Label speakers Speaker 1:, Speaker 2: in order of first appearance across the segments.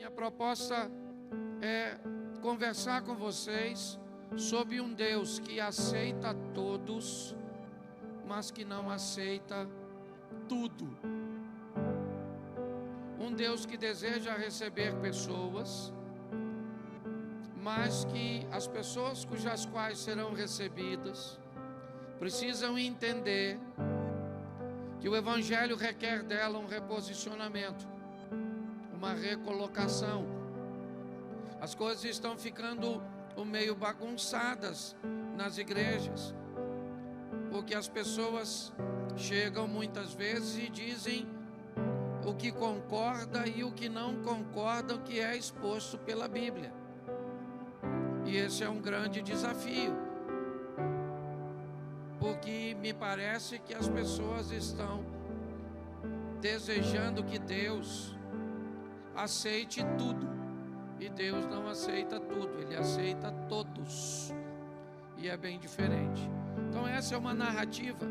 Speaker 1: Minha proposta é conversar com vocês sobre um Deus que aceita todos, mas que não aceita tudo. Um Deus que deseja receber pessoas, mas que as pessoas cujas quais serão recebidas precisam entender que o Evangelho requer dela um reposicionamento, uma recolocação. As coisas estão ficando meio bagunçadas nas igrejas, porque as pessoas chegam muitas vezes e dizem o que concorda e o que não concorda, o que é exposto pela Bíblia. E esse é um grande desafio, porque me parece que as pessoas estão desejando que Deus aceite tudo, e Deus não aceita tudo, Ele aceita todos, e é bem diferente. Então essa é uma narrativa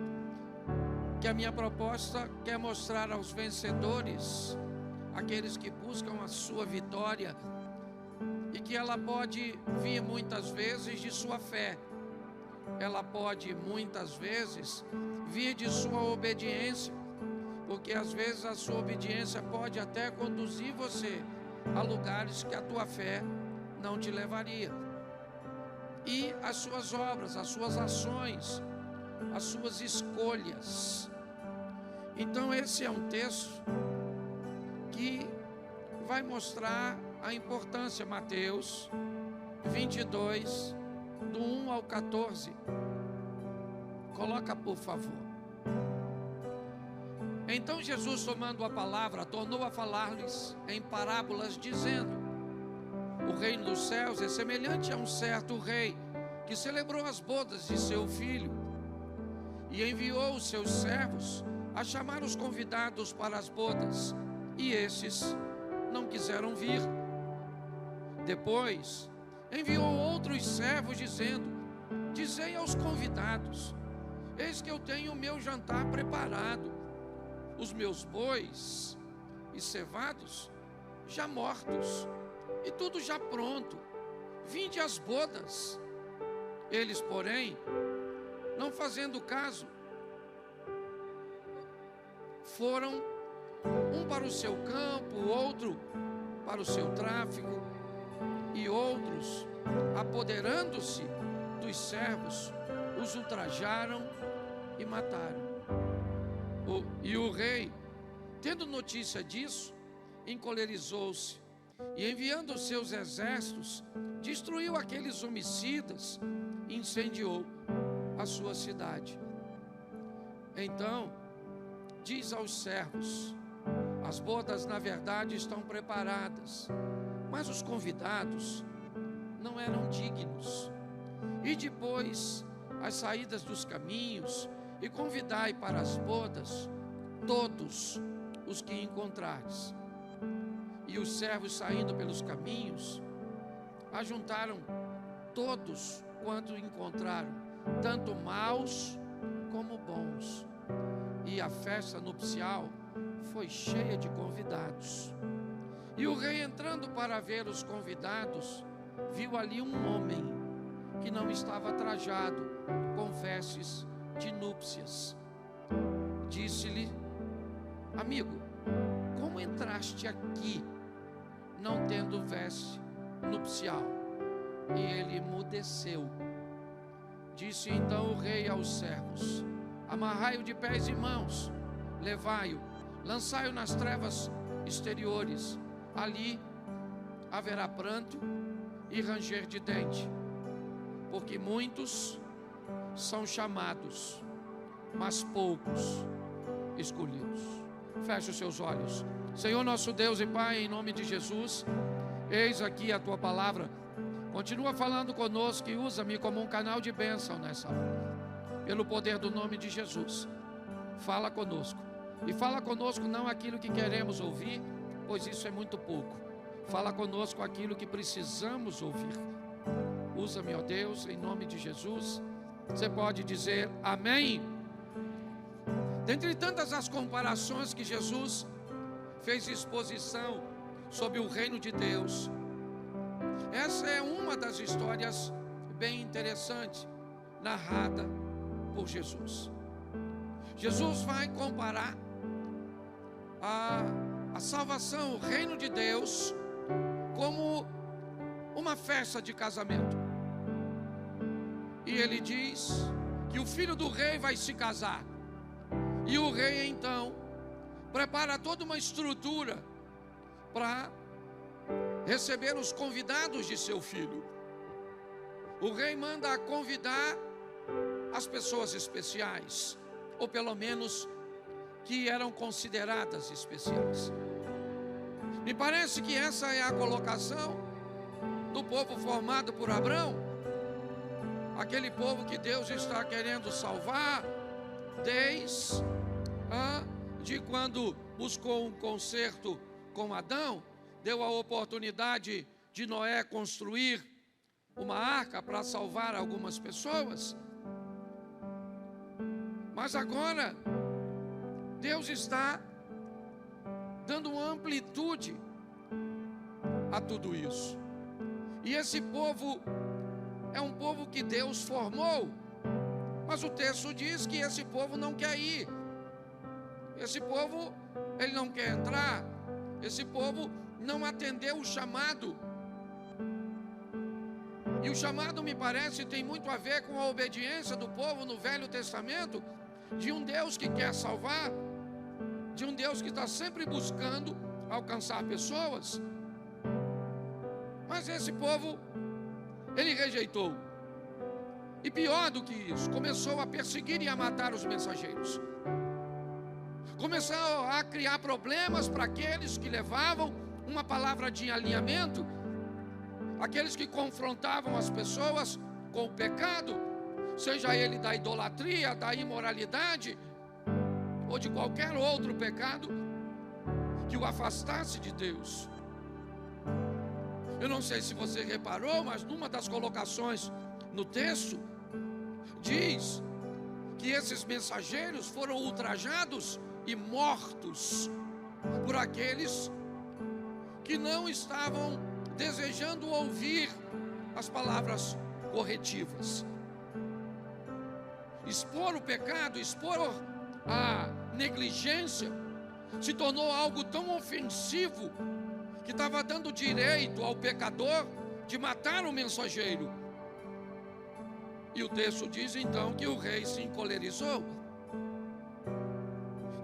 Speaker 1: que a minha proposta quer mostrar aos vencedores, aqueles que buscam a sua vitória, e que ela pode vir muitas vezes de sua fé, ela pode muitas vezes vir de sua obediência, porque às vezes a sua obediência pode até conduzir você a lugares que a tua fé não te levaria. E as suas obras, as suas ações, as suas escolhas. Então esse é um texto que vai mostrar a importância. Mateus 22, do 1 ao 14. Coloca, por favor. Então Jesus, tomando a palavra, tornou a falar-lhes em parábolas, dizendo: o reino dos céus é semelhante a um certo rei que celebrou as bodas de seu filho e enviou os seus servos a chamar os convidados para as bodas, e esses não quiseram vir. Depois enviou outros servos, dizendo: dizei aos convidados: eis que eu tenho o meu jantar preparado, os meus bois e cevados já mortos, e tudo já pronto, vinde às bodas. Eles, porém, não fazendo caso, foram, um para o seu campo, outro para o seu tráfico, e outros, apoderando-se dos servos, os ultrajaram e mataram. E o rei, tendo notícia disso, encolerizou-se e, enviando os seus exércitos, destruiu aqueles homicidas e incendiou a sua cidade. Então diz aos servos: as bodas na verdade estão preparadas, mas os convidados não eram dignos. E depois as saídas dos caminhos, e convidai para as bodas todos os que encontrares. E os servos, saindo pelos caminhos, ajuntaram todos quanto encontraram, tanto maus como bons. E a festa nupcial foi cheia de convidados. E o rei, entrando para ver os convidados, viu ali um homem que não estava trajado com vestes de núpcias. Disse-lhe: amigo, como entraste aqui não tendo veste nupcial? E ele emudeceu. Disse então o rei aos servos: amarrai-o de pés e mãos, levai-o, lançai-o nas trevas exteriores, ali haverá pranto e ranger de dente, porque muitos são chamados, mas poucos escolhidos. Feche os seus olhos. Senhor nosso Deus e Pai, em nome de Jesus, eis aqui a Tua palavra. Continua falando conosco e usa-me como um canal de bênção nessa hora. Pelo poder do nome de Jesus, fala conosco. E fala conosco não aquilo que queremos ouvir, pois isso é muito pouco. Fala conosco aquilo que precisamos ouvir. Usa-me, ó Deus, em nome de Jesus. Você pode dizer amém? Dentre tantas as comparações que Jesus fez exposição sobre o reino de Deus. Essa é uma das histórias bem interessantes narrada por Jesus. Jesus vai comparar a salvação, o reino de Deus, como uma festa de casamento. E ele diz que o filho do rei vai se casar. E o rei então prepara toda uma estrutura para receber os convidados de seu filho. O rei manda convidar as pessoas especiais, ou pelo menos que eram consideradas especiais. Me parece que essa é a colocação do povo formado por Abrão, aquele povo que Deus está querendo salvar desde quando buscou um conserto com Adão, deu a oportunidade de Noé construir uma arca para salvar algumas pessoas. Mas agora Deus está dando uma amplitude a tudo isso. E esse povo é um povo que Deus formou, mas o texto diz que esse povo não quer ir. Esse povo, ele não quer entrar. Esse povo não atendeu o chamado. E o chamado, me parece, tem muito a ver com a obediência do povo no Velho Testamento, de um Deus que quer salvar, de um Deus que está sempre buscando alcançar pessoas. Mas esse povo, ele rejeitou. E pior do que isso, começou a perseguir e a matar os mensageiros. Começou a criar problemas para aqueles que levavam uma palavra de alinhamento, aqueles que confrontavam as pessoas com o pecado, seja ele da idolatria, da imoralidade, ou de qualquer outro pecado que o afastasse de Deus. Eu não sei se você reparou, mas numa das colocações no texto, diz que esses mensageiros foram ultrajados e mortos por aqueles que não estavam desejando ouvir as palavras corretivas. Expor o pecado, expor a negligência, se tornou algo tão ofensivo que estava dando direito ao pecador de matar o mensageiro. E o texto diz então que o rei se encolerizou.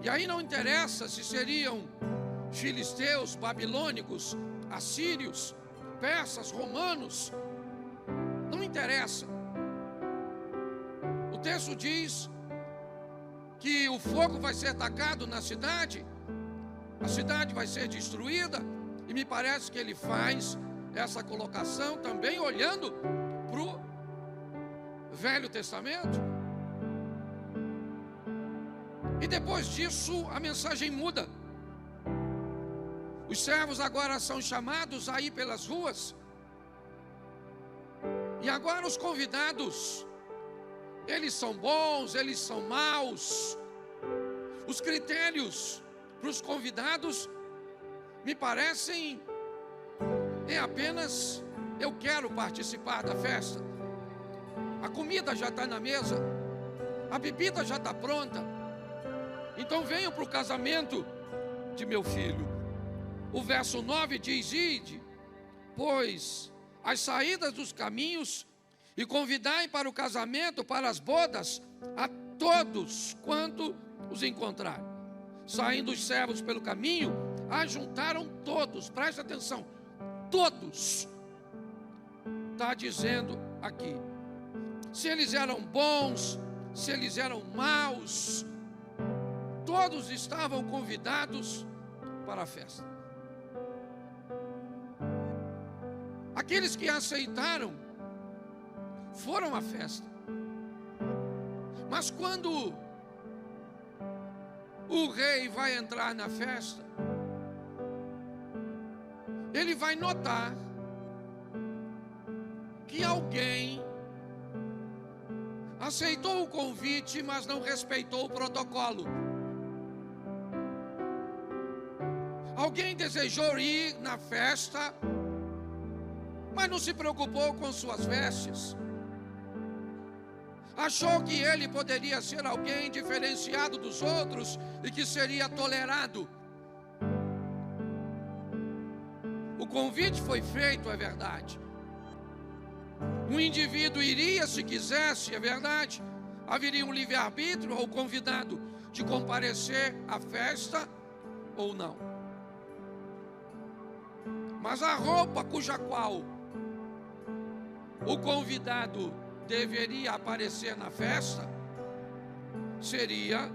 Speaker 1: E aí não interessa se seriam filisteus, babilônicos, assírios, persas, romanos, não interessa. O texto diz que o fogo vai ser atacado na cidade, a cidade vai ser destruída, e me parece que ele faz essa colocação também olhando para o Velho Testamento. E depois disso a mensagem muda. Os servos agora são chamados a ir pelas ruas. E agora os convidados, eles são bons, eles são maus. Os critérios para os convidados me parecem apenas: eu quero participar da festa. A comida já está na mesa, a bebida já está pronta. Então venham para o casamento de meu filho. O verso 9 diz: ide, pois, as saídas dos caminhos, e convidai para o casamento, para as bodas, a todos quanto os encontrarem. Saindo os servos pelo caminho, ajuntaram todos. Presta atenção, todos. Está dizendo aqui, se eles eram bons, se eles eram maus, todos estavam convidados para a festa. Aqueles que aceitaram foram à festa. Mas quando o rei vai entrar na festa, ele vai notar que alguém aceitou o convite, mas não respeitou o protocolo. Alguém desejou ir na festa, mas não se preocupou com suas vestes. Achou que ele poderia ser alguém diferenciado dos outros e que seria tolerado. O convite foi feito, é verdade. O indivíduo iria se quisesse, é verdade. Haveria um livre-arbítrio ao convidado de comparecer à festa ou não. Mas a roupa cuja qual o convidado deveria aparecer na festa seria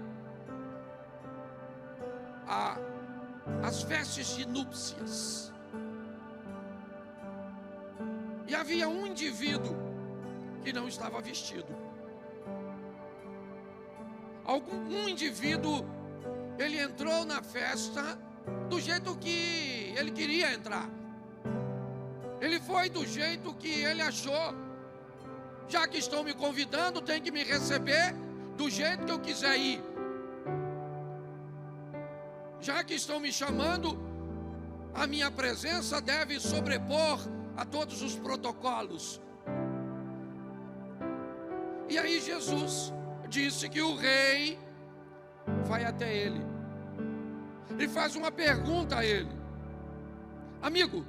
Speaker 1: as vestes de núpcias. E havia um indivíduo que não estava vestido. Um indivíduo, ele entrou na festa do jeito que ele queria entrar. Ele foi do jeito que ele achou. Já que estão me convidando, tem que me receber do jeito que eu quiser ir. Já que estão me chamando, a minha presença deve sobrepor a todos os protocolos. E aí Jesus disse que o rei vai até ele e faz uma pergunta a ele: amigo,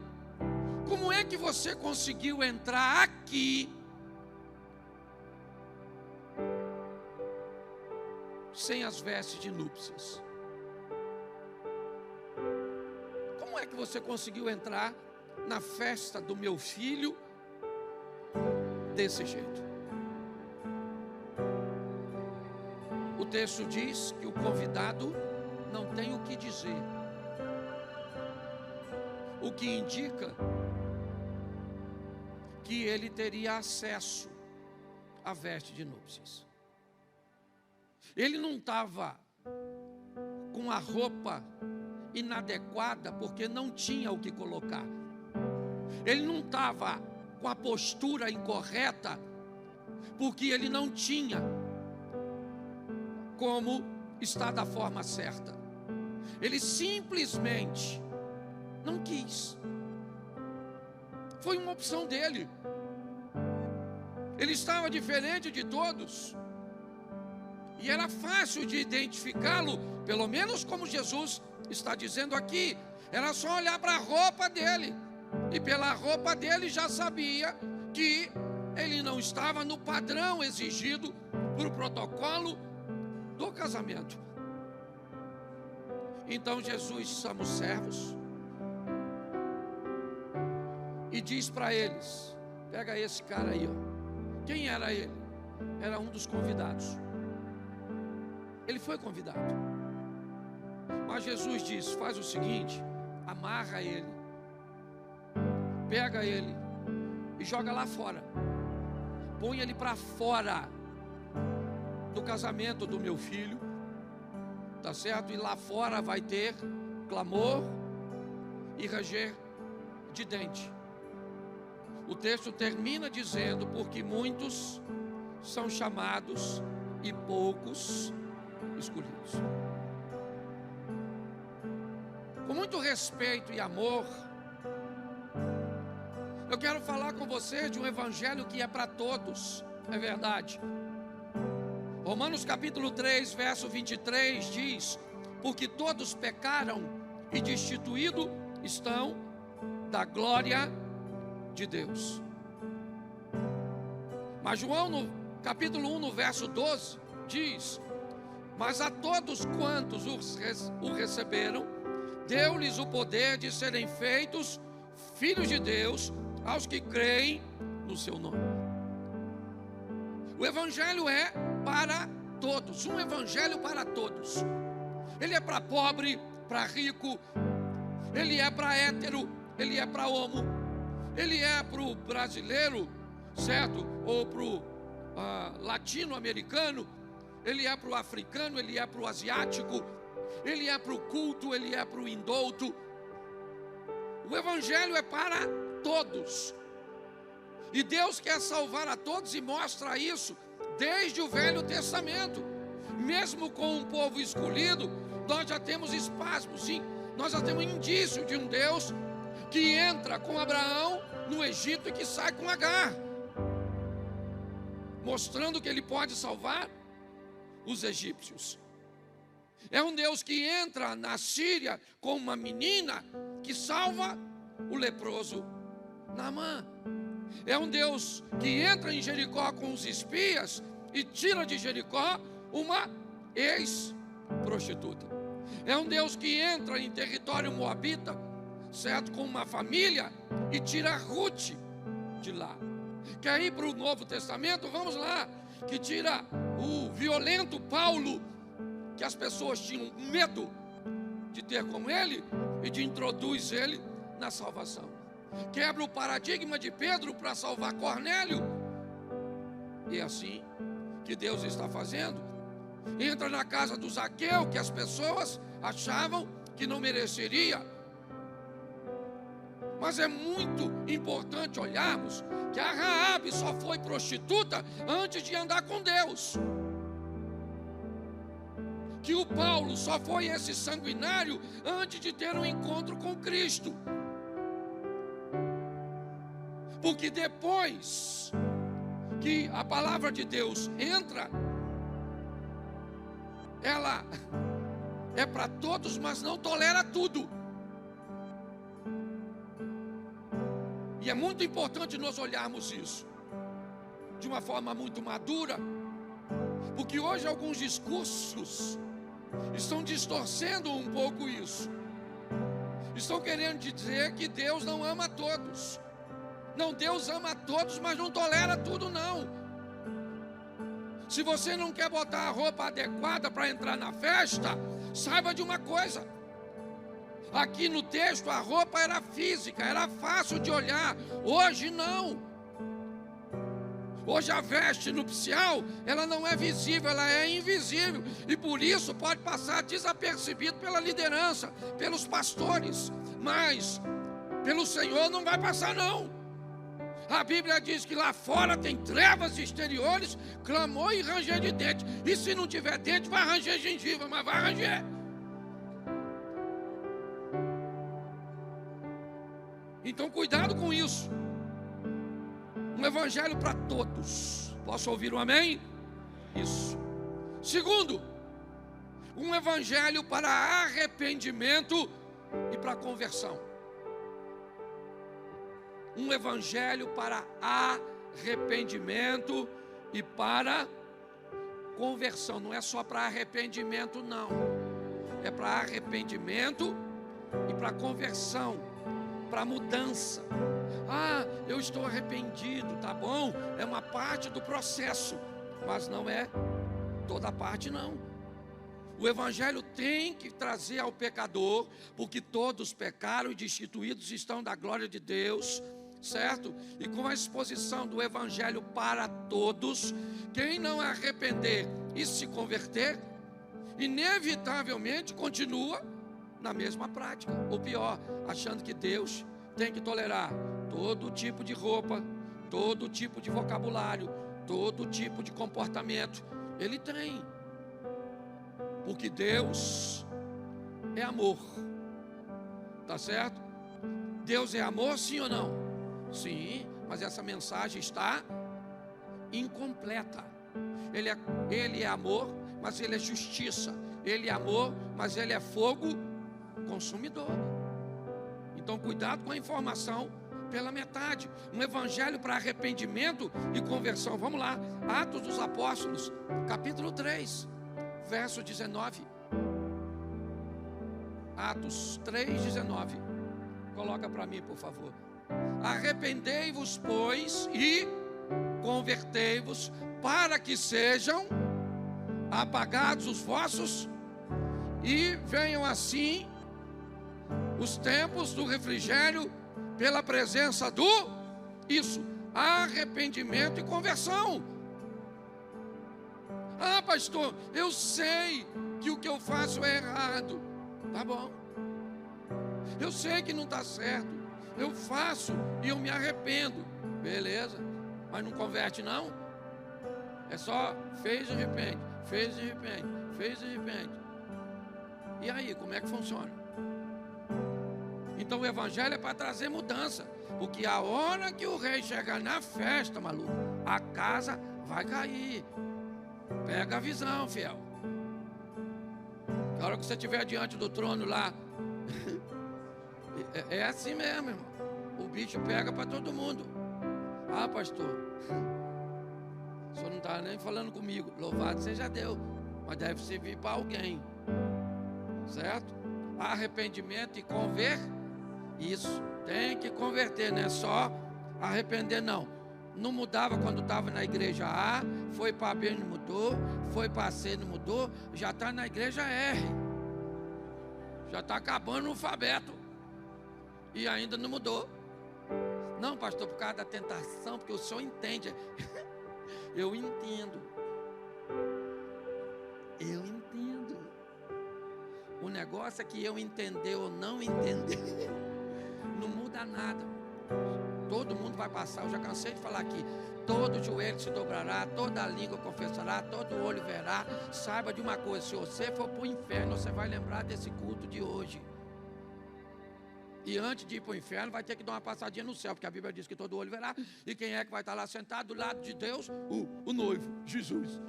Speaker 1: como é que você conseguiu entrar aqui sem as vestes de núpcias? Como é que você conseguiu entrar na festa do meu filho desse jeito? O texto diz que o convidado não tem o que dizer, o que indica que ele teria acesso à veste de núpcias. Ele não estava com a roupa inadequada porque não tinha o que colocar. Ele não estava com a postura incorreta porque ele não tinha como estar da forma certa. Ele simplesmente não quis. Foi uma opção dele. Ele estava diferente de todos. E era fácil de identificá-lo, pelo menos como Jesus está dizendo aqui. Era só olhar para a roupa dele. E pela roupa dele já sabia que ele não estava no padrão exigido por protocolo do casamento. Então Jesus chama os servos e diz para eles: pega esse cara aí, ó. Quem era ele? Era um dos convidados. Ele foi convidado. Mas Jesus diz: faz o seguinte, amarra ele, pega ele e joga lá fora. Põe ele para fora do casamento do meu filho, tá certo? E lá fora vai ter clamor e ranger de dente. O texto termina dizendo: porque muitos são chamados e poucos escolhidos. Com muito respeito e amor, eu quero falar com você de um evangelho que é para todos, é verdade. Romanos capítulo 3, verso 23 diz: porque todos pecaram e destituídos estão da glória de Deus. Mas João no capítulo 1, no verso 12 diz: mas a todos quantos o receberam, deu-lhes o poder de serem feitos filhos de Deus, aos que creem no seu nome. O evangelho é para todos, um evangelho para todos. Ele é para pobre, para rico, ele é para hétero, ele é para homo, ele é para o brasileiro, certo? Ou para o latino-americano, ele é para o africano, ele é para o asiático, ele é para o culto, ele é para o indouto. O evangelho é para todos. E Deus quer salvar a todos e mostra isso desde o Velho Testamento. Mesmo com um povo escolhido, nós já temos espasmos, sim. Nós já temos indício de um Deus que entra com Abraão no Egito e que sai com Agar, mostrando que ele pode salvar os egípcios. É um Deus que entra na Síria com uma menina que salva o leproso Naamã. É um Deus que entra em Jericó com os espias e tira de Jericó uma ex-prostituta. É um Deus que entra em território moabita, certo, com uma família e tira Ruth de lá. Quer ir para o Novo Testamento? Vamos lá, que tira o violento Paulo, que as pessoas tinham medo de ter com ele, e de introduz ele na salvação. Quebra o paradigma de Pedro para salvar Cornélio, e é assim que Deus está fazendo. Entra na casa do Zaqueu, que as pessoas achavam que não mereceria. Mas é muito importante olharmos que a Raabe só foi prostituta antes de andar com Deus. Que o Paulo só foi esse sanguinário antes de ter um encontro com Cristo. Porque depois que a palavra de Deus entra, ela é para todos, mas não tolera tudo. E é muito importante nós olharmos isso de uma forma muito madura, porque hoje alguns discursos estão distorcendo um pouco isso. Estão querendo dizer que Deus não ama todos. Não, Deus ama todos, mas não tolera tudo, não. Se você não quer botar a roupa adequada para entrar na festa, saiba de uma coisa. Aqui no texto a roupa era física, era fácil de olhar. Hoje não. Hoje a veste nupcial, ela não é visível, ela é invisível. E por isso pode passar desapercebido pela liderança, pelos pastores. Mas pelo Senhor não vai passar, não. A Bíblia diz que lá fora tem trevas exteriores, clamor e ranger de dente. E se não tiver dente, vai ranger gengiva, mas vai ranger. Então cuidado com isso. Um evangelho para todos. Posso ouvir um amém? Isso. Segundo, um evangelho para arrependimento e para conversão. Um evangelho para arrependimento e para conversão. Não é só para arrependimento, não. É para arrependimento e para conversão, para mudança. Ah, eu estou arrependido, tá bom? É uma parte do processo, mas não é toda a parte, não. O evangelho tem que trazer ao pecador, porque todos pecaram e destituídos estão da glória de Deus, certo? E com a exposição do evangelho para todos, quem não arrepender e se converter, inevitavelmente continua na mesma prática, ou pior, achando que Deus tem que tolerar todo tipo de roupa, todo tipo de vocabulário, todo tipo de comportamento. Ele tem, porque Deus é amor, tá certo? Deus é amor, sim ou não? Sim, mas essa mensagem está incompleta. Ele é amor, mas ele é justiça. Ele é amor, mas ele é fogo consumidor. Então cuidado com a informação pela metade. Um evangelho para arrependimento e conversão. Vamos lá, Atos dos Apóstolos, capítulo 3, verso 19. Atos 3, 19. Coloca para mim, por favor. Arrependei-vos, pois, e convertei-vos, para que sejam apagados os vossos, e venham assim os tempos do refrigério, pela presença do, isso, arrependimento e conversão. Ah, pastor, eu sei que o que eu faço é errado. Tá bom. Eu sei que não está certo. Eu faço e eu me arrependo. Beleza. Mas não converte, não? É só fez e arrepende, fez e arrepende, fez e arrepende. E aí, como é que funciona? Então o evangelho é para trazer mudança. Porque a hora que o rei chegar na festa, maluco, a casa vai cair. Pega a visão, fiel. A hora que você estiver diante do trono lá, é assim mesmo, irmão. O bicho pega para todo mundo. Ah, pastor, o senhor não está nem falando comigo. Louvado seja Deus. Mas deve servir para alguém. Certo? Arrependimento e isso. Tem que converter, não é só arrepender, não. Não mudava quando estava na igreja A, foi para B, não mudou, foi para C, não mudou, já está na igreja R. Já está acabando o alfabeto. E ainda não mudou. Não, pastor, por causa da tentação, porque o senhor entende. Eu entendo. Eu entendo. O negócio é que eu entender ou não entender, não muda nada. Todo mundo vai passar. Eu já cansei de falar aqui. Todo joelho se dobrará, toda língua confessará, todo olho verá. Saiba de uma coisa: se você for para o inferno, você vai lembrar desse culto de hoje. E antes de ir para o inferno, vai ter que dar uma passadinha no céu, porque a Bíblia diz que todo olho verá. E quem é que vai estar lá sentado do lado de Deus? O noivo, Jesus.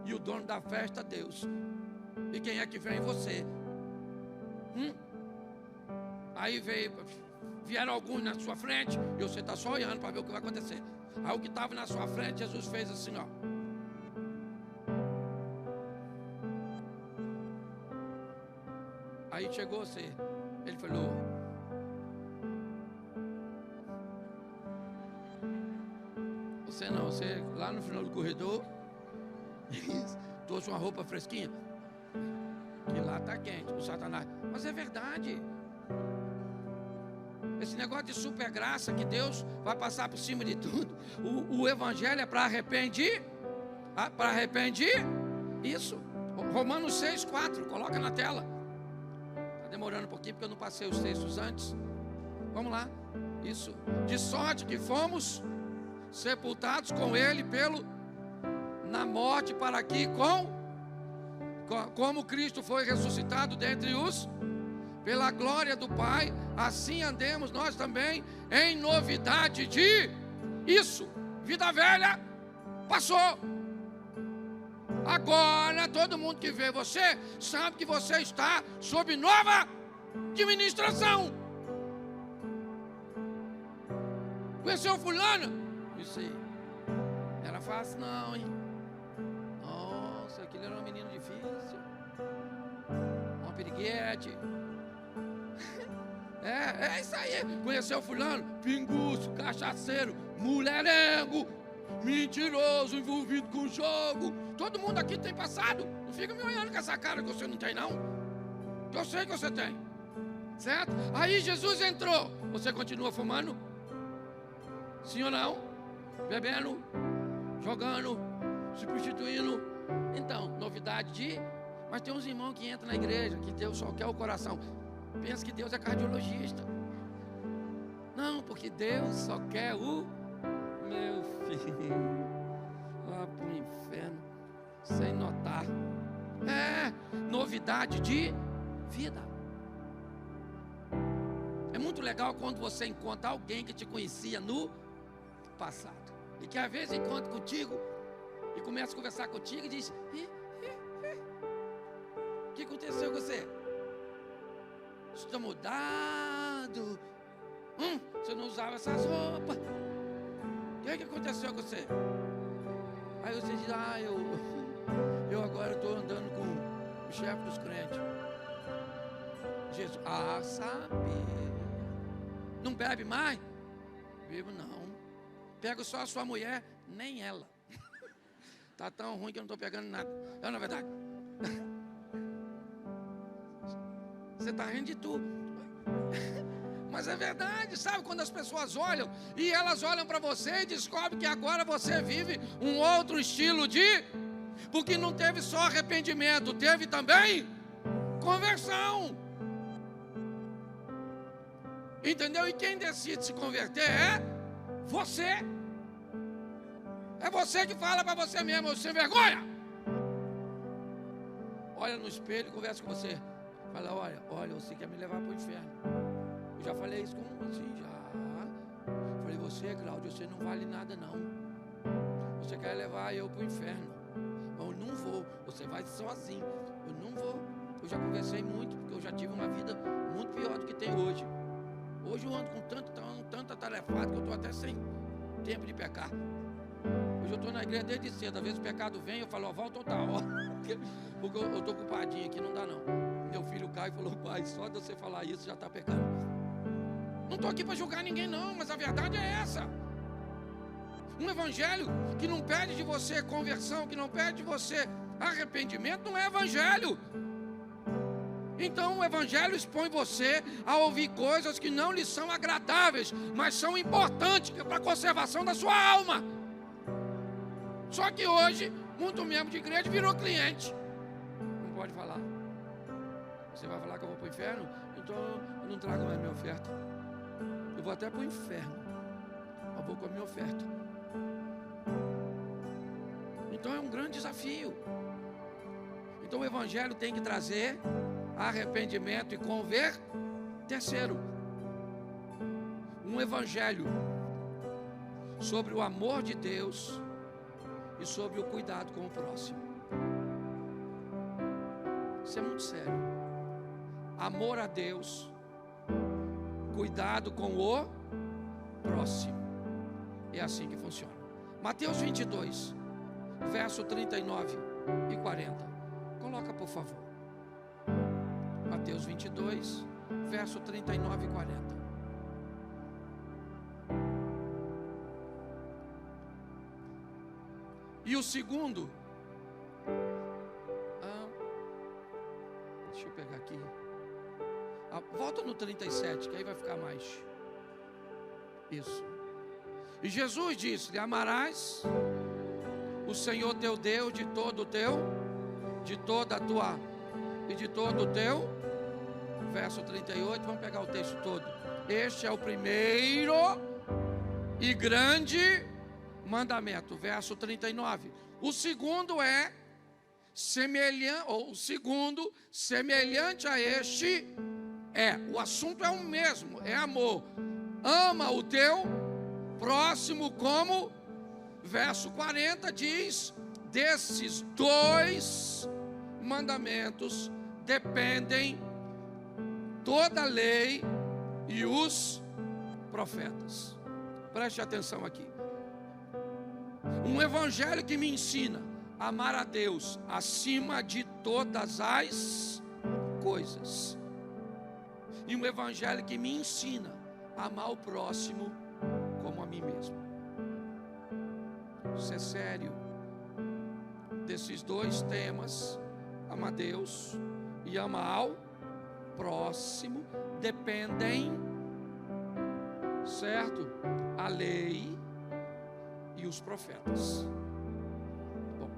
Speaker 1: E o dono da festa, Deus. E quem é que vem? Você. Aí vieram alguns na sua frente, e você está só olhando para ver o que vai acontecer. Aí o que estava na sua frente, Jesus fez assim, ó. Aí chegou você. Ele falou: você não, você lá no final do corredor, trouxe uma roupa fresquinha, que lá está quente, o Satanás. Mas é verdade. Esse negócio de super graça que Deus vai passar por cima de tudo. O evangelho é para arrepender. Para arrepender. Isso. Romanos 6,4. Coloca na tela. Está demorando um pouquinho porque eu não passei os textos antes. Vamos lá. Isso. De sorte que fomos sepultados com Ele na morte, para que como Cristo foi ressuscitado dentre os, pela glória do Pai, assim andemos nós também em novidade de isso. Vida velha passou. Agora todo mundo que vê você sabe que você está sob nova administração. Conheceu fulano? Isso aí. Não era fácil não, hein? Nossa, aquele era um menino difícil. Uma piriguete. É isso aí. Conheceu fulano? Pinguço, cachaceiro, mulherengo, mentiroso, envolvido com jogo. Todo mundo aqui tem passado. Não fica me olhando com essa cara que você não tem, não. Eu sei que você tem. Certo? Aí Jesus entrou. Você continua fumando? Sim ou não? Bebendo, jogando, se prostituindo. Então, novidade de... Mas tem uns irmãos que entram na igreja, que Deus só quer o coração. Pensa que Deus é cardiologista. Não, porque Deus só quer o meu filho. Lá para o inferno, sem notar. Novidade de vida. É muito legal quando você encontra alguém que te conhecia no passado. E que às vezes encontra contigo e começa a conversar contigo e diz: o que aconteceu com você? Está mudado. Você não usava essas roupas. O que aconteceu com você? Aí você diz: eu agora estou andando com o chefe dos crentes. Jesus: sabe. Não bebe mais? Bebo não. Pego só a sua mulher, nem ela. Tá tão ruim que eu não estou pegando nada. Não, na verdade. Você está rindo de tudo. Mas é verdade, sabe? Quando as pessoas olham e elas olham para você e descobrem que agora você vive um outro estilo de... Porque não teve só arrependimento, teve também conversão. Entendeu? E quem decide se converter é você. É você que fala para você mesmo: sem vergonha. Olha no espelho e conversa com você. Fala: olha, você quer me levar para o inferno. Eu já falei isso com assim, já. Falei, você, Cláudio, você não vale nada não. Você quer levar eu para o inferno. Eu não vou, você vai sozinho. Eu não vou. Eu já conversei muito, porque eu já tive uma vida muito pior do que tem hoje. Hoje eu ando com tanta tarefada que eu estou até sem tempo de pecar. Hoje eu estou na igreja desde cedo. Às vezes o pecado vem, eu falo, ó, volta outra hora. Porque eu estou ocupadinho aqui, não dá não. Meu filho Caio falou, pai, só de você falar isso já está pecando. Não estou aqui para julgar ninguém não, mas a verdade é essa. Um evangelho que não pede de você conversão, que não pede de você arrependimento, não é evangelho. Então o evangelho expõe você a ouvir coisas que não lhe são agradáveis, mas são importantes para a conservação da sua alma. Só que hoje, muito membro de igreja virou cliente. Não pode falar. Você vai falar que eu vou para o inferno? Então eu não trago mais minha oferta. Eu vou até para o inferno, mas vou com a minha oferta. Então é um grande desafio. Então o evangelho tem que trazer arrependimento e converter. Terceiro, um evangelho sobre o amor de Deus e sobre o cuidado com o próximo. Isso é muito sério. Amor a Deus, cuidado com o próximo. É assim que funciona. Mateus 22, verso 39 e 40. Coloca, por favor. Mateus 22, verso 39 e 40. E o segundo, deixa eu pegar aqui. Volta no 37, que aí vai ficar mais. Isso. E Jesus disse-lhe: amarás o Senhor teu Deus de todo o teu, de toda a tua e de todo o teu. Verso 38, vamos pegar o texto todo. Este é o primeiro e grande mandamento. Verso 39. O segundo é semelhante, ou o segundo, semelhante a este, o assunto é o mesmo, é amor. Ama o teu próximo como. Verso 40 diz: desses dois mandamentos dependem toda a lei e os profetas. Preste atenção aqui. Um evangelho que me ensina a amar a Deus acima de todas as coisas, e um evangelho que me ensina a amar o próximo como a mim mesmo. Isso é sério. Desses dois temas, ama a Deus e ama ao próximo, dependem, certo? A lei e os profetas. Bom,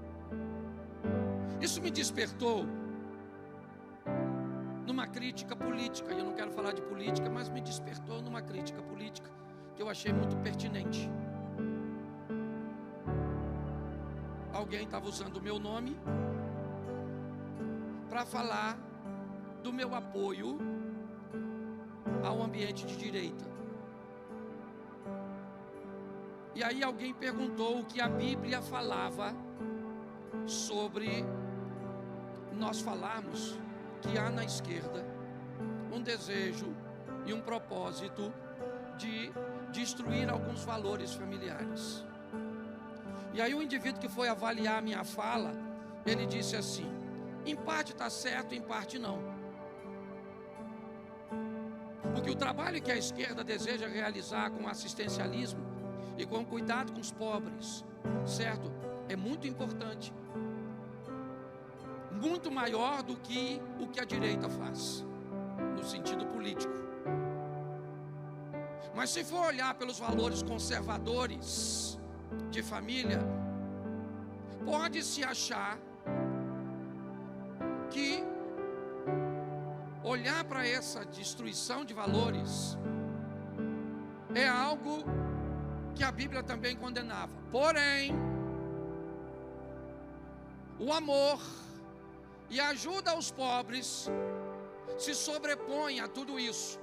Speaker 1: isso me despertou numa crítica política. E eu não quero falar de política, mas me despertou numa crítica política que eu achei muito pertinente. Alguém estava usando o meu nome para falar do meu apoio ao ambiente de direita. E aí alguém perguntou o que a Bíblia falava sobre nós falarmos que há na esquerda um desejo e um propósito de destruir alguns valores familiares. E aí o indivíduo que foi avaliar a minha fala, ele disse assim: em parte está certo, em parte não. Porque o trabalho que a esquerda deseja realizar com assistencialismo e com cuidado com os pobres, certo? É muito importante. Muito maior do que o que a direita faz, no sentido político. Mas se for olhar pelos valores conservadores de família, pode-se achar que olhar para essa destruição de valores é algo que a Bíblia também condenava. Porém, o amor e a ajuda aos pobres se sobrepõe a tudo isso.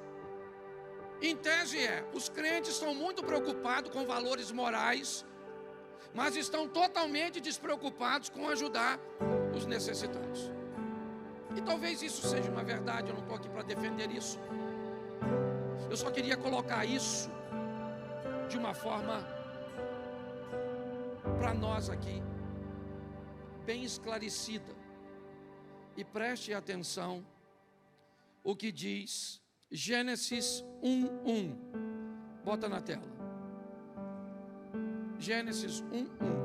Speaker 1: Em tese os crentes estão muito preocupados com valores morais, mas estão totalmente despreocupados com ajudar os necessitados. E talvez isso seja uma verdade, eu não estou aqui para defender isso. Eu só queria colocar isso de uma forma para nós aqui, bem esclarecida. E preste atenção o que diz Gênesis 1:1. Bota na tela. Gênesis 1:1.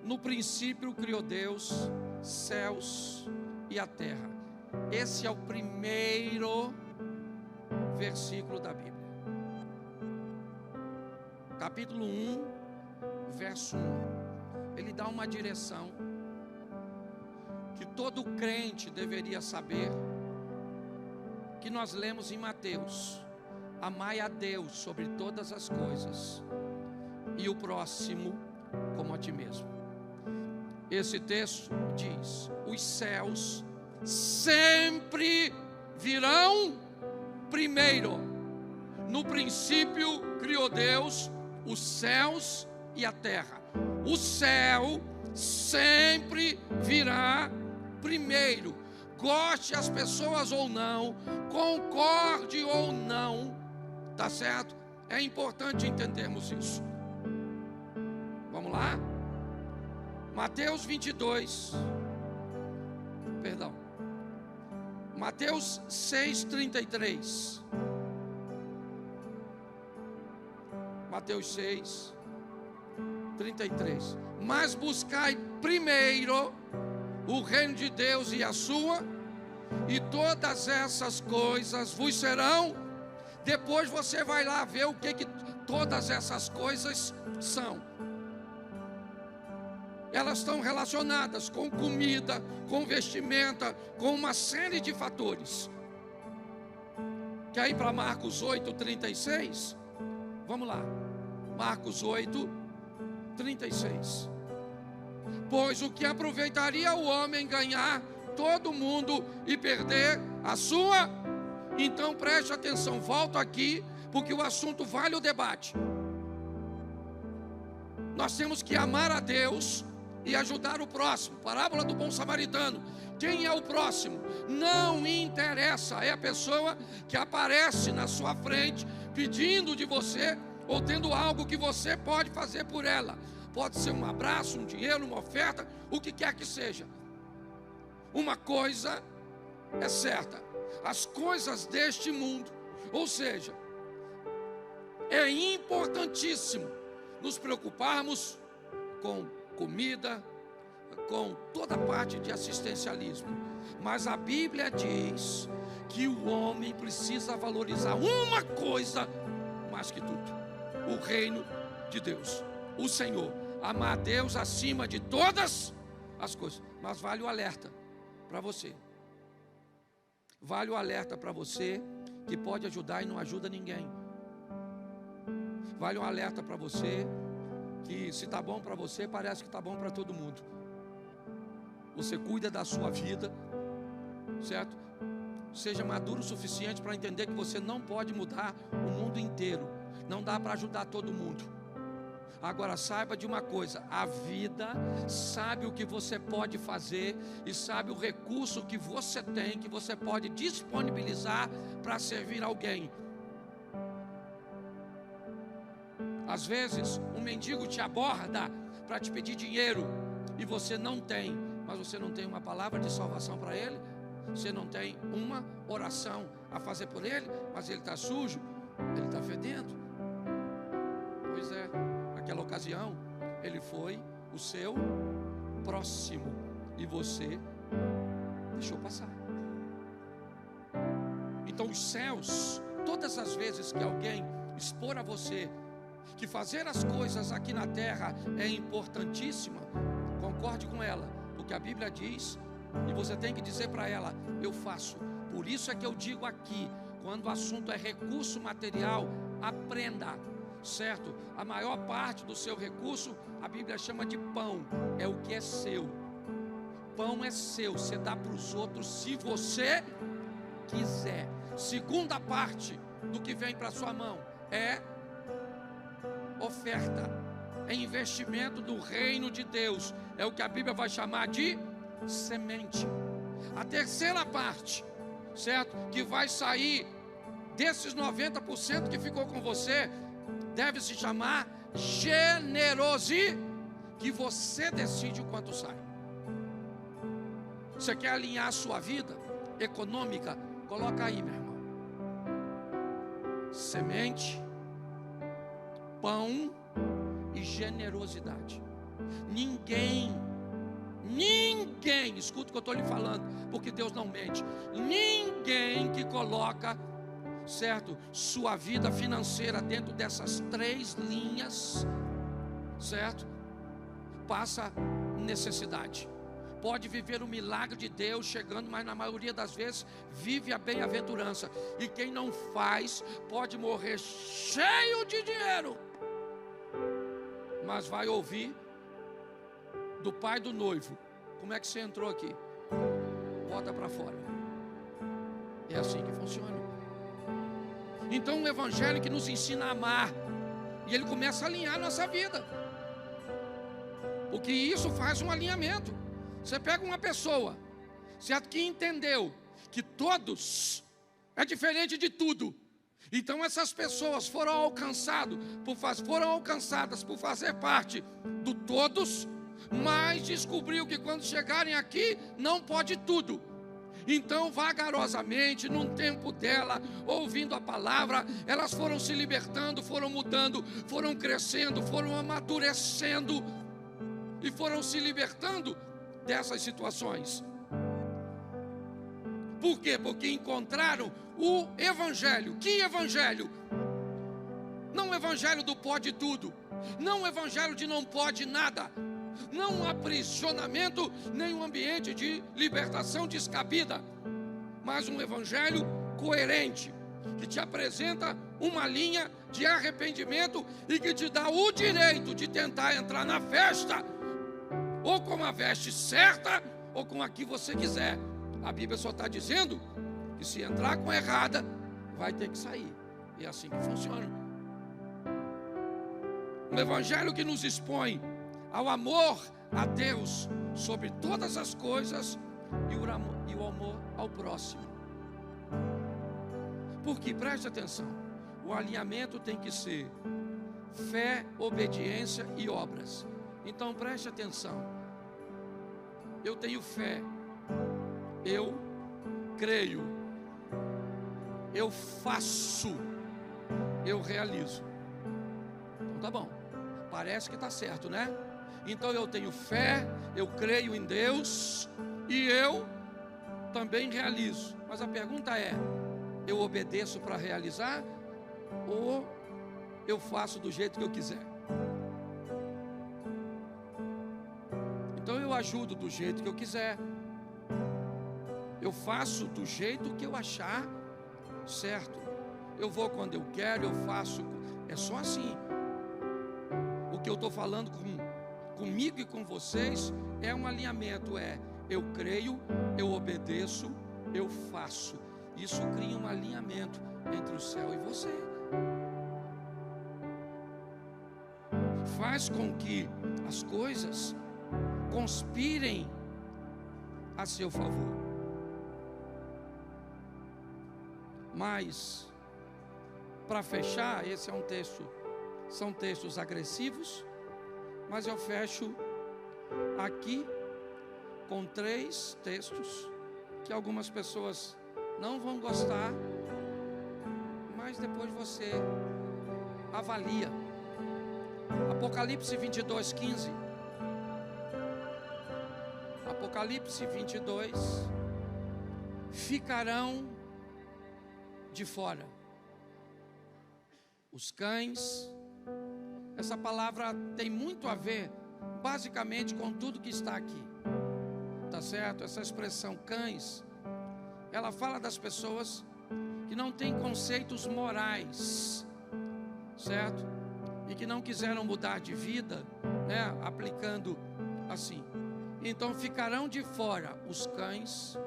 Speaker 1: No princípio criou Deus céus e a terra. Esse é o primeiro versículo da Bíblia. Capítulo 1, verso 1. Ele dá uma direção que todo crente deveria saber, que nós lemos em Mateus: amai a Deus sobre todas as coisas e o próximo como a ti mesmo. Esse texto diz: os céus sempre virão primeiro. No princípio criou Deus os céus e a terra. O céu sempre virá primeiro. Goste as pessoas ou não, concorde ou não, tá certo? É importante entendermos isso. Vamos lá? Mateus 22. Perdão. Mateus 6:33. Mateus 6:33. Mas buscai primeiro o reino de Deus e a sua, e todas essas coisas vos serão. Depois você vai lá ver o que todas essas coisas são. Elas estão relacionadas com comida, com vestimenta, com uma série de fatores. Quer ir para Marcos 8:36? Vamos lá. Marcos 8:36. Pois o que aproveitaria o homem ganhar todo mundo e perder a sua? Então preste atenção, volto aqui, porque o assunto vale o debate. Nós temos que amar a Deus e ajudar o próximo. Parábola do bom samaritano. Quem é o próximo? Não interessa, é a pessoa que aparece na sua frente pedindo de você, ou tendo algo que você pode fazer por ela. Pode ser um abraço, um dinheiro, uma oferta, o que quer que seja. Uma coisa é certa: as coisas deste mundo, ou seja, é importantíssimo nos preocuparmos com comida, com toda parte de assistencialismo. Mas a Bíblia diz que o homem precisa valorizar uma coisa mais que tudo: o reino de Deus, o Senhor. Amar a Deus acima de todas as coisas. Mas vale o alerta para você. Vale o alerta para você que pode ajudar e não ajuda ninguém. Vale um alerta para você que, se está bom para você, parece que está bom para todo mundo. Você cuida da sua vida, certo? Seja maduro o suficiente para entender que você não pode mudar o mundo inteiro. Não dá para ajudar todo mundo. Agora saiba de uma coisa: a vida sabe o que você pode fazer e sabe o recurso que você tem, que você pode disponibilizar para servir alguém. Às vezes um mendigo te aborda para te pedir dinheiro e você não tem, mas você não tem uma palavra de salvação para ele, você não tem uma oração a fazer por ele, mas ele está sujo, ele está fedendo. Pois é, naquela ocasião ele foi o seu próximo e você deixou passar. Então os céus, todas as vezes que alguém expor a você que fazer as coisas aqui na terra é importantíssima, concorde com ela, porque a Bíblia diz, e você tem que dizer para ela: eu faço. Por isso é que eu digo aqui, quando o assunto é recurso material, aprenda, certo? A maior parte do seu recurso, a Bíblia chama de pão, é o que é seu. Pão é seu, você dá para os outros se você quiser. Segunda parte do que vem para sua mão é oferta, é investimento do reino de Deus, é o que a Bíblia vai chamar de semente. A terceira parte, certo, que vai sair desses 90% que ficou com você, deve se chamar generosidade, que você decide o quanto sai. Você quer alinhar a sua vida econômica? Coloca aí, meu irmão: semente, pão e generosidade. Ninguém, escuta o que eu estou lhe falando, porque Deus não mente. Ninguém que coloca, certo, sua vida financeira dentro dessas três linhas, certo, passa necessidade. Pode viver o milagre de Deus chegando, mas na maioria das vezes vive a bem-aventurança. E quem não faz pode morrer cheio de dinheiro, mas vai ouvir do pai do noivo: como é que você entrou aqui? Bota para fora. É assim que funciona. Então o evangelho que nos ensina a amar, e ele começa a alinhar a nossa vida, porque isso faz um alinhamento. Você pega uma pessoa, certo, que entendeu que todos é diferente de tudo. Então essas pessoas foram alcançadas por fazer parte do todos, mas descobriu que quando chegarem aqui não pode tudo. Então vagarosamente, num tempo dela, ouvindo a palavra, elas foram se libertando, foram mudando, foram crescendo, foram amadurecendo e foram se libertando dessas situações. Por quê? Porque encontraram o evangelho. Que evangelho? Não o evangelho do pode tudo, não o evangelho de não pode nada, não um aprisionamento, nem um ambiente de libertação descabida, mas um evangelho coerente, que te apresenta uma linha de arrependimento e que te dá o direito de tentar entrar na festa, ou com a veste certa, ou com a que você quiser. A Bíblia só está dizendo que se entrar com a errada, vai ter que sair. É assim que funciona. Um evangelho que nos expõe ao amor a Deus sobre todas as coisas e o amor ao próximo. Porque, preste atenção, o alinhamento tem que ser fé, obediência e obras. Então preste atenção: eu tenho fé, eu creio, eu faço, eu realizo. Então tá bom, parece que está certo, né? Então eu tenho fé, eu creio em Deus e eu também realizo. Mas a pergunta é: eu obedeço para realizar ou eu faço do jeito que eu quiser? Então eu ajudo do jeito que eu quiser, eu faço do jeito que eu achar certo, eu vou quando eu quero, eu faço. É só assim. O que eu estou falando comigo e com vocês é um alinhamento, eu creio, eu obedeço, eu faço. Isso cria um alinhamento entre o céu e você, faz com que as coisas conspirem a seu favor. Mas, para fechar, esse é um texto, são textos agressivos, mas eu fecho aqui com 3 textos que algumas pessoas não vão gostar, mas depois você avalia. Apocalipse 22:15. Apocalipse 22, ficarão de fora os cães. Essa palavra tem muito a ver, basicamente, com tudo que está aqui, tá certo? Essa expressão cães, ela fala das pessoas que não têm conceitos morais, certo? E que não quiseram mudar de vida, né? Aplicando assim. Então ficarão de fora os cães,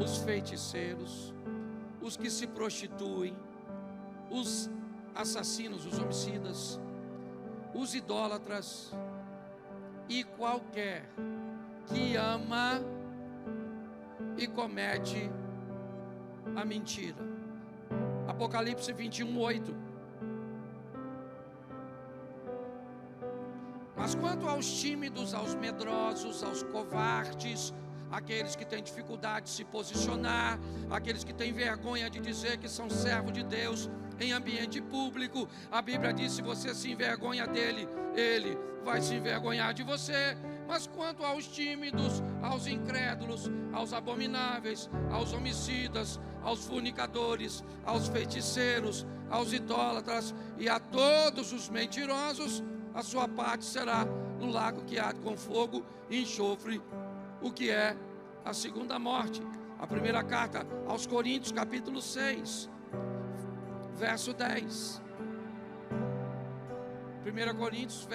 Speaker 1: os feiticeiros, os que se prostituem, os assassinos, os homicidas, os idólatras e qualquer que ama e comete a mentira. Apocalipse 21:8. Mas quanto aos tímidos, aos medrosos, aos covardes, aqueles que têm dificuldade de se posicionar, aqueles que têm vergonha de dizer que são servos de Deus em ambiente público, a Bíblia diz: se você se envergonha dele, ele vai se envergonhar de você. Mas quanto aos tímidos, aos incrédulos, aos abomináveis, aos homicidas, aos fornicadores, aos feiticeiros, aos idólatras e a todos os mentirosos, a sua parte será no lago que arde com fogo e enxofre, o que é a segunda morte. A primeira carta aos Coríntios, capítulo 6, verso 10. 1 Coríntios,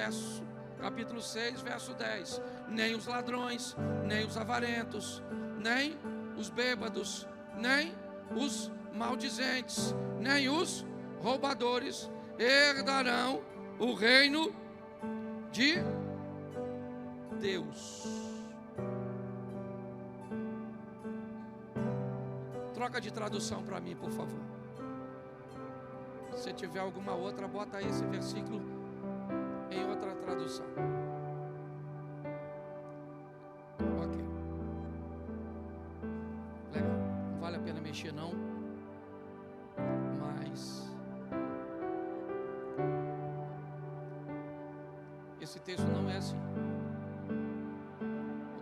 Speaker 1: capítulo 6, verso 10. Nem os ladrões, nem os avarentos, nem os bêbados, nem os maldizentes, nem os roubadores herdarão o reino de Deus. Troca de tradução para mim, por favor. Se tiver alguma outra, bota aí esse versículo em outra tradução. Ok. Legal. Não vale a pena mexer não. Mas esse texto não é assim.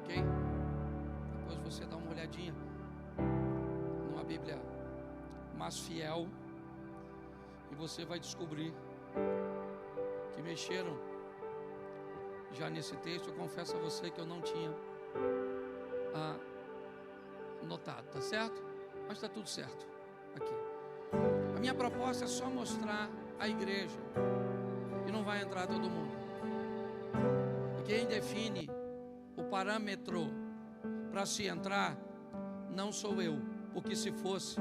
Speaker 1: Ok? Depois você dá uma olhadinha numa Bíblia mais fiel e você vai descobrir que mexeram já nesse texto. Eu confesso a você que eu não tinha notado, tá certo? Mas está tudo certo aqui. A minha proposta é só mostrar a igreja, e não vai entrar todo mundo. E quem define o parâmetro para se entrar não sou eu, porque se fosse,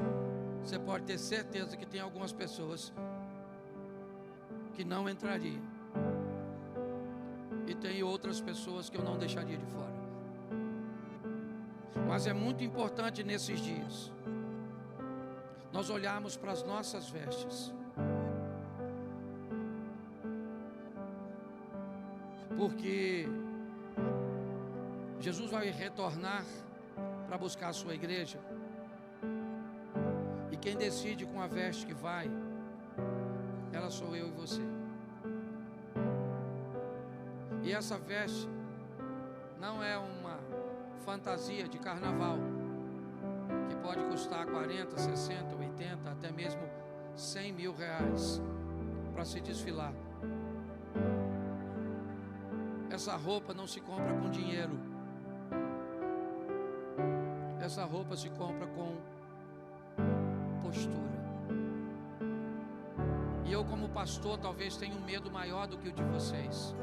Speaker 1: você pode ter certeza que tem algumas pessoas que não entrariam, e tem outras pessoas que eu não deixaria de fora. Mas é muito importante nesses dias nós olharmos para as nossas vestes, porque Jesus vai retornar para buscar a sua igreja, e quem decide com a veste que vai, ela sou eu e você. E essa veste não é uma fantasia de carnaval que pode custar 40, 60, 80, até mesmo 100 mil reais para se desfilar. Essa roupa não se compra com dinheiro. Essa roupa se compra com postura. E eu, como pastor, talvez tenha um medo maior do que o de vocês,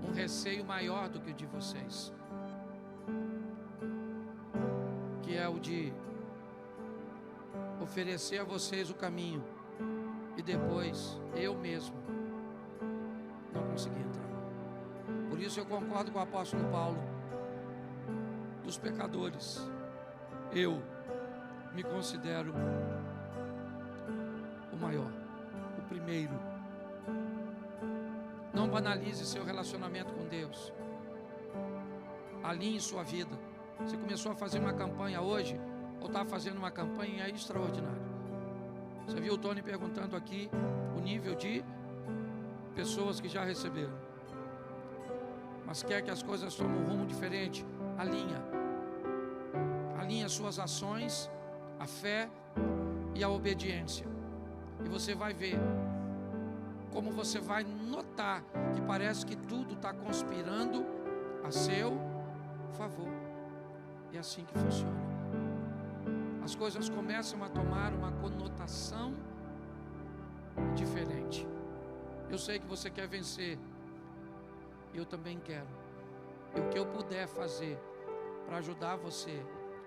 Speaker 1: um receio maior do que o de vocês, que é o de oferecer a vocês o caminho e depois eu mesmo não conseguir entrar. Por isso eu concordo com o apóstolo Paulo: dos pecadores eu me considero o maior, o primeiro. Não banalize seu relacionamento com Deus. Alinhe sua vida. Você começou a fazer uma campanha hoje, ou está fazendo uma campanha extraordinária. Você viu o Tony perguntando aqui o nível de pessoas que já receberam. Mas quer que as coisas tomem um rumo diferente? Alinha suas ações, a fé e a obediência, e você vai ver como você vai notar que parece que tudo está conspirando a seu favor. É assim que funciona. As coisas começam a tomar uma conotação diferente. Eu sei que você quer vencer, eu também quero. E o que eu puder fazer para ajudar você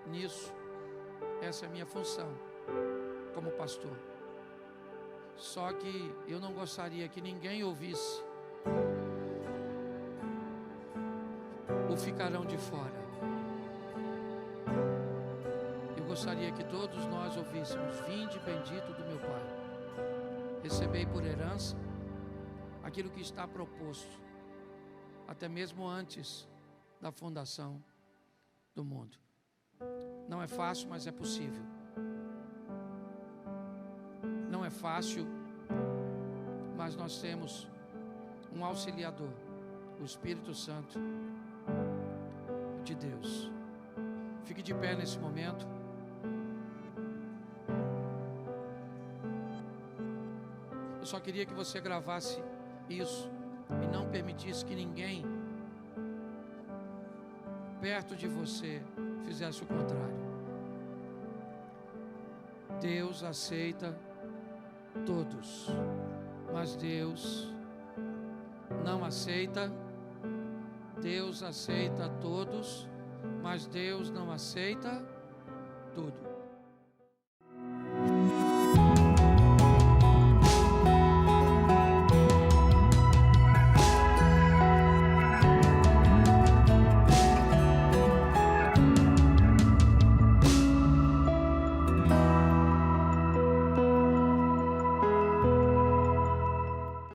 Speaker 1: nisso, essa é a minha função. como pastor. Só que eu não gostaria que ninguém ouvisse o ficarão de fora. Eu gostaria que todos nós ouvíssemos: vinde bendito do meu Pai, recebei por herança aquilo que está proposto, até mesmo antes da fundação do mundo. Não é fácil, mas é possível. Não é fácil, mas nós temos um auxiliador, o Espírito Santo de Deus. Fique de pé nesse momento. Eu só queria que você gravasse isso e não permitisse que ninguém perto de você fizesse o contrário. Deus aceita todos, mas Deus não aceita. Deus aceita todos, mas Deus não aceita tudo.